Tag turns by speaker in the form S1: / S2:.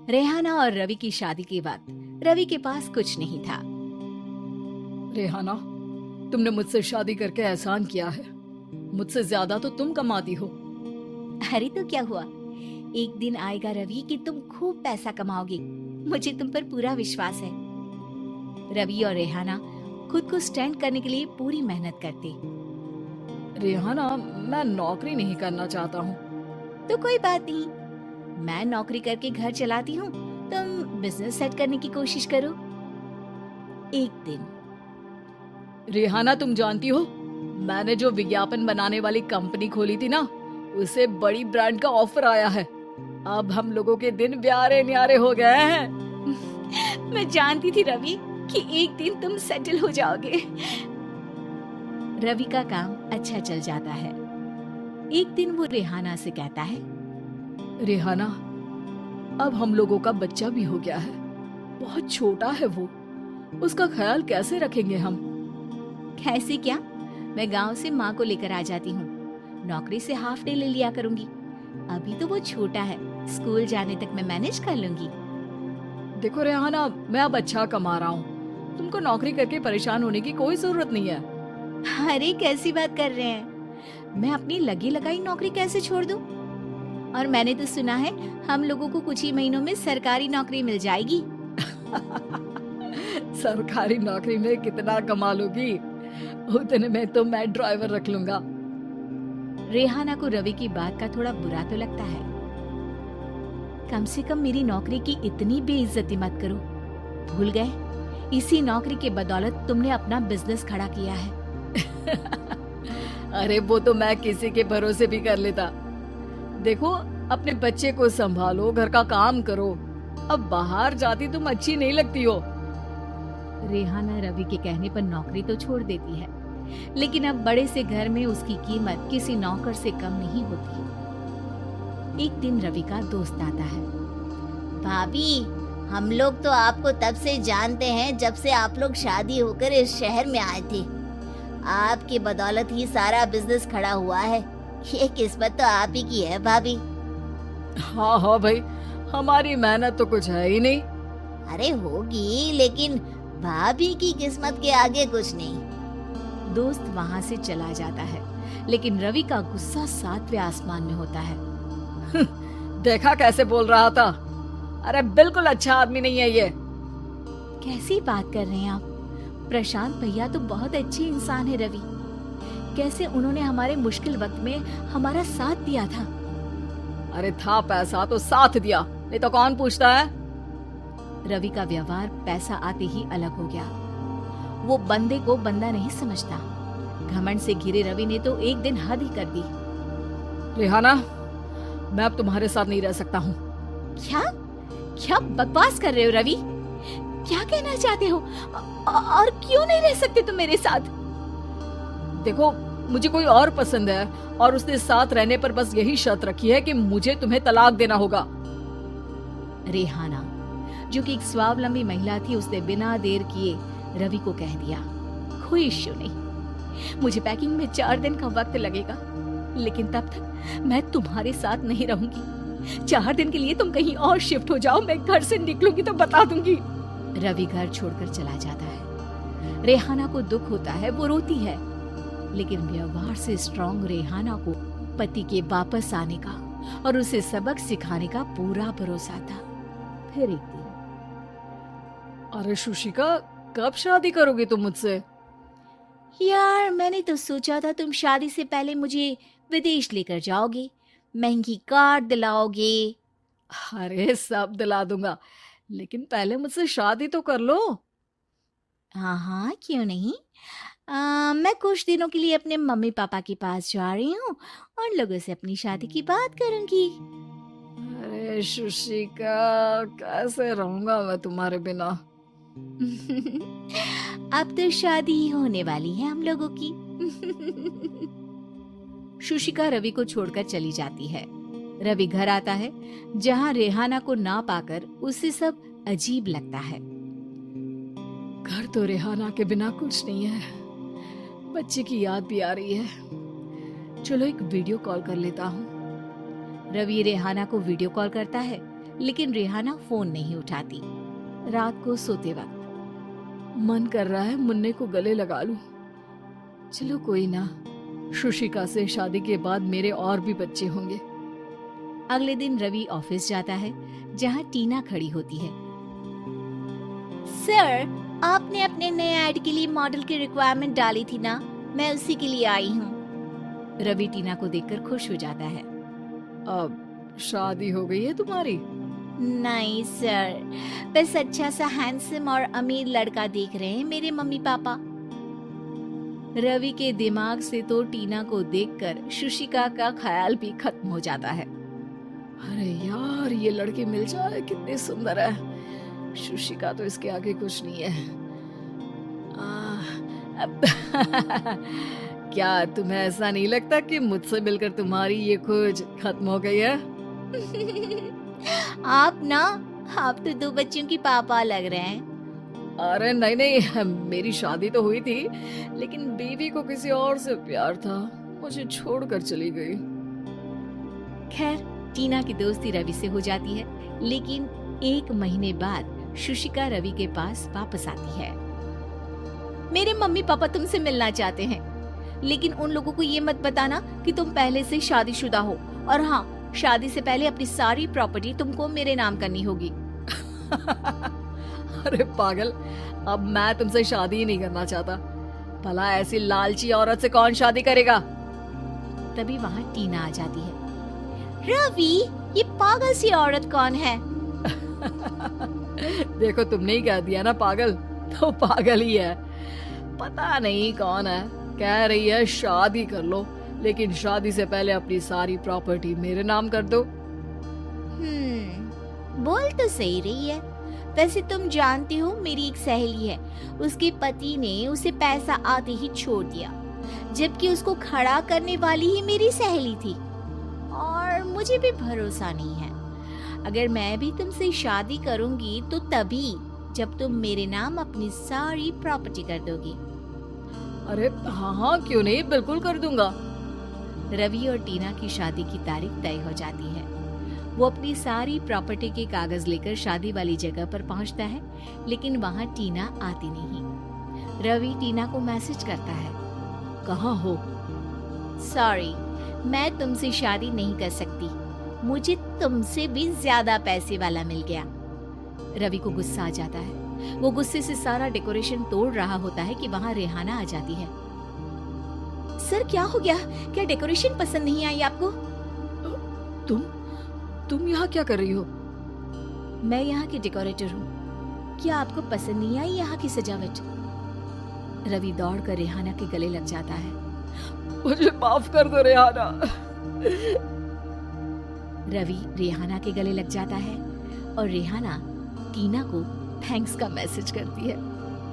S1: रेहाना और रवि की शादी के वक्त रवि के पास कुछ नहीं था।
S2: रेहाना, तुमने मुझसे शादी करके एहसान किया है। मुझसे ज्यादा तो तुम कमाती हो।
S1: अरे तो क्या हुआ, एक दिन आएगा रवि कि तुम खूब पैसा कमाओगे। मुझे तुम पर पूरा विश्वास है। रवि और रेहाना खुद को स्टैंड करने के लिए पूरी मेहनत करते।
S2: रेहाना, मैं नौकरी नहीं करना चाहता हूँ।
S1: तो कोई बात नहीं, मैं नौकरी करके घर चलाती हूँ, तुम बिजनेस सेट करने की कोशिश करो। एक दिन
S2: रेहाना, तुम जानती हो, मैंने जो विज्ञापन बनाने वाली कंपनी खोली थी ना, उसे बड़ी ब्रांड का ऑफर आया है। अब हम लोगों के दिन प्यारे न्यारे हो गए हैं।
S1: मैं जानती थी रवि कि एक दिन तुम सेटल हो जाओगे। रवि का काम अच्छा चल जाता है। एक दिन वो रेहाना से कहता है,
S2: रेहाना, अब हम लोगों का बच्चा भी हो गया है। बहुत छोटा है वो, उसका ख्याल कैसे रखेंगे हम?
S1: कैसे क्या, मैं गांव से माँ को लेकर आ जाती हूँ। नौकरी से हाफ डे ले लिया करूंगी। अभी तो वो छोटा है, स्कूल जाने तक मैं मैनेज कर लूंगी।
S2: देखो रेहाना, मैं अब अच्छा कमा रहा हूँ। तुमको नौकरी करके परेशान होने की कोई जरूरत नहीं है।
S1: अरे कैसी बात कर रहे हैं, मैं अपनी लगी लगाई नौकरी कैसे छोड़ दूं? और मैंने तो सुना है हम लोगों को कुछ ही महीनों में सरकारी नौकरी मिल जाएगी।
S2: सरकारी नौकरी में कितना कमा लोगी? उतने में तो मैं ड्राइवर रख लूंगा।
S1: रेहाना को रवि की बात का थोड़ा बुरा तो लगता है। कम से कम मेरी नौकरी की इतनी बेइज्जती मत करो। भूल गए, इसी नौकरी के बदौलत तुमने अपना बिजनेस खड़ा किया है।
S2: अरे वो तो मैं किसी के भरोसे भी कर लेता। देखो, अपने बच्चे को संभालो, घर का काम करो। अब बाहर जाती तुम अच्छी नहीं लगती हो।
S1: रेहाना रवि के कहने पर नौकरी तो छोड़ देती है, लेकिन अब बड़े से घर में उसकी कीमत किसी नौकर से कम नहीं होती। एक दिन रवि का दोस्त आता है।
S3: भाभी, हम लोग तो आपको तब से जानते हैं जब से आप लोग शादी होकर इस शहर में आए थे। आपकी बदौलत ही सारा बिजनेस खड़ा हुआ है। ये किस्मत तो आप ही की है भाभी।
S2: हाँ हाँ भाई, हमारी मेहनत तो कुछ है ही नहीं।
S3: अरे होगी, लेकिन भाभी की किस्मत के आगे कुछ नहीं।
S1: दोस्त वहां से चला जाता है, लेकिन रवि का गुस्सा 7वें आसमान में होता है।
S2: देखा कैसे बोल रहा था? अरे बिल्कुल अच्छा आदमी नहीं है ये।
S1: कैसी बात कर रहे हैं आप? प्रशांत भैया तो बहुत अच्छे इंसान है रवि। कैसे उन्होंने हमारे मुश्किल वक्त में हमारा साथ दिया था।
S2: अरे था पैसा तो साथ दिया, नहीं तो कौन पूछता है?
S1: रवि का व्यवहार पैसा आते ही अलग हो गया। वो बंदे को बंदा नहीं समझता। घमंड से घिरे रवि ने तो एक दिन हद ही कर दी।
S2: रेहाना, मैं अब तुम्हारे साथ नहीं रह सकता हूँ।
S1: क्या क्या बकवास कर रहे हो रवि? क्या कहना चाहते हो? और क्यों नहीं रह सकते तुम मेरे साथ?
S2: देखो, मुझे कोई और पसंद है और उसने साथ रहने पर बस यही शर्त रखी है कि मुझे तुम्हें तलाक देना होगा।
S1: रेहाना, जो कि एक स्वावलंबी महिला थी, उसने बिना देर किए रवि को कह दिया, कोई इश्यू नहीं, मुझे पैकिंग में 4 दिन का वक्त लगेगा, लेकिन तब तक मैं तुम्हारे साथ नहीं रहूंगी। 4 दिन के लिए तुम कहीं और शिफ्ट हो जाओ, मैं घर से निकलूंगी तो बता दूंगी। रवि घर छोड़कर चला जाता है। रेहाना को दुख होता है, वो रोती है, लेकिन व्यवहार से स्ट्रॉन्ग रेहाना को पति के वापस आने का और उसे सबक सिखाने का पूरा भरोसा था। फिर एक दिन,
S2: अरे शुशिका, कब शादी करोगी तुम मुझसे?
S1: यार मैंने तो सोचा था तुम शादी से पहले मुझे विदेश लेकर जाओगे, महंगी कार दिलाओगे।
S2: अरे सब दिला दूंगा, लेकिन पहले मुझसे शादी तो कर लो।
S1: हाँ हाँ, क्यों नहीं। मैं कुछ दिनों के लिए अपने मम्मी पापा के पास जा रही हूँ और लोगों से अपनी शादी की बात करूंगी।
S2: अरे शुशिका, कैसे रहूंगा मैं तुम्हारे बिना?
S1: अब तो शादी ही होने वाली है हम लोगों की। शुशिका रवि को छोड़कर चली जाती है। रवि घर आता है, जहाँ रेहाना को ना पाकर उसे सब अजीब लगता है।
S2: घर तो रेहाना के बिना कुछ नहीं है। बच्चे की याद भी आ रही है। चलो एक वीडियो कॉल कर लेता हूँ।
S1: रवि रेहाना को वीडियो कॉल करता है, लेकिन रेहाना फोन नहीं उठाती। रात को सोते वक्त
S2: मन कर रहा है मुन्ने को गले लगा लूं। चलो कोई ना, शुशिका से शादी के बाद मेरे और भी बच्चे होंगे।
S1: अगले दिन रवि ऑफिस जाता है, जहाँ टीना खड़ी होती है।
S3: सर, आपने अपने नए ऐड के लिए मॉडल की रिक्वायरमेंट डाली थी ना, मैं उसी के लिए आई हूँ।
S1: रवि टीना को देखकर खुश हो जाता है।
S2: अब शादी हो गई है तुम्हारी?
S3: नहीं सर, बस अच्छा सा हैंडसम और अमीर लड़का देख रहे हैं मेरे मम्मी पापा।
S1: रवि के दिमाग से तो टीना को देखकर शुशिका का ख्याल भी खत्म हो जाता है।
S2: अरे यार, ये लड़की मिल जाए कितनी सुंदर है। शुशिका तो इसके आगे कुछ नहीं है। क्या तुम्हें ऐसा नहीं लगता कि मुझसे मिलकर तुम्हारी ये खोज खत्म हो गई है?
S3: आप तो 2 बच्चों की पापा लग रहे हैं।
S2: अरे नहीं नहीं, मेरी शादी तो हुई थी, लेकिन बीवी को किसी और से प्यार था, मुझे छोड़कर चली गई।
S1: खैर, टीना की दोस्ती रवि से हो जाती है, लेकिन 1 महीने बाद शुशिका रवि के पास वापस आती है।
S3: मेरे मम्मी पापा तुमसे मिलना चाहते हैं, लेकिन उन लोगों को ये मत बताना कि तुम पहले से शादीशुदा हो। और हाँ, शादी से पहले अपनी सारी प्रॉपर्टी तुमको मेरे नाम करनी होगी।
S2: अरे पागल, अब मैं तुमसे शादी ही नहीं करना चाहता। भला ऐसी लालची औरत से कौन शादी करेगा?
S1: तभी वहाँ टीना आ जाती है।
S3: रवि, ये पागल सी औरत कौन है?
S2: देखो, तुमने ही कह दिया ना पागल, तो पागल ही है। पता नहीं कौन है, कह रही है शादी कर लो, लेकिन शादी से पहले अपनी सारी प्रॉपर्टी मेरे नाम कर दो।
S3: बोल तो सही रही है। वैसे तुम जानती हो, मेरी एक सहेली है, उसके पति ने उसे पैसा आते ही छोड़ दिया, जबकि उसको खड़ा करने वाली ही मेरी सहेली थी। और मुझे भी भरोसा नहीं है। अगर मैं भी तुमसे शादी करूंगी तो तभी जब तुम मेरे नाम अपनी सारी प्रॉपर्टी कर दोगी।
S2: अरे हाँ, क्यों नहीं, बिल्कुल कर दूंगा।
S1: रवि और टीना की शादी की तारीख तय हो जाती है। वो अपनी सारी प्रॉपर्टी के कागज लेकर शादी वाली जगह पर पहुंचता है, लेकिन वहां टीना आती नहीं। रवि टीना को मैसेज करता है,
S2: कहाँ हो?
S3: सॉरी, मैं तुमसे शादी नहीं कर सकती, मुझे तुमसे भी ज्यादा पैसे वाला मिल गया।
S1: रवि को गुस्सा आ जाता है। वो गुस्से से सारा डेकोरेशन तोड़ रहा होता है कि वहां रेहाना आ जाती है।
S3: सर, क्या हो गया? क्या डेकोरेशन पसंद नहीं आई आपको?
S2: तुम यहाँ क्या कर रही हो?
S1: मैं यहाँ की डेकोरेटर हूँ। क्या आपको पसंद नहीं आई यहाँ की सजावट? रवि दौड़कर रेहाना के गले लग जाता है।
S2: मुझे माफ कर दो रेहाना।
S1: रवि रेहाना के गले लग जाता है और रेहाना टीना को थैंक्स का मैसेज करती है।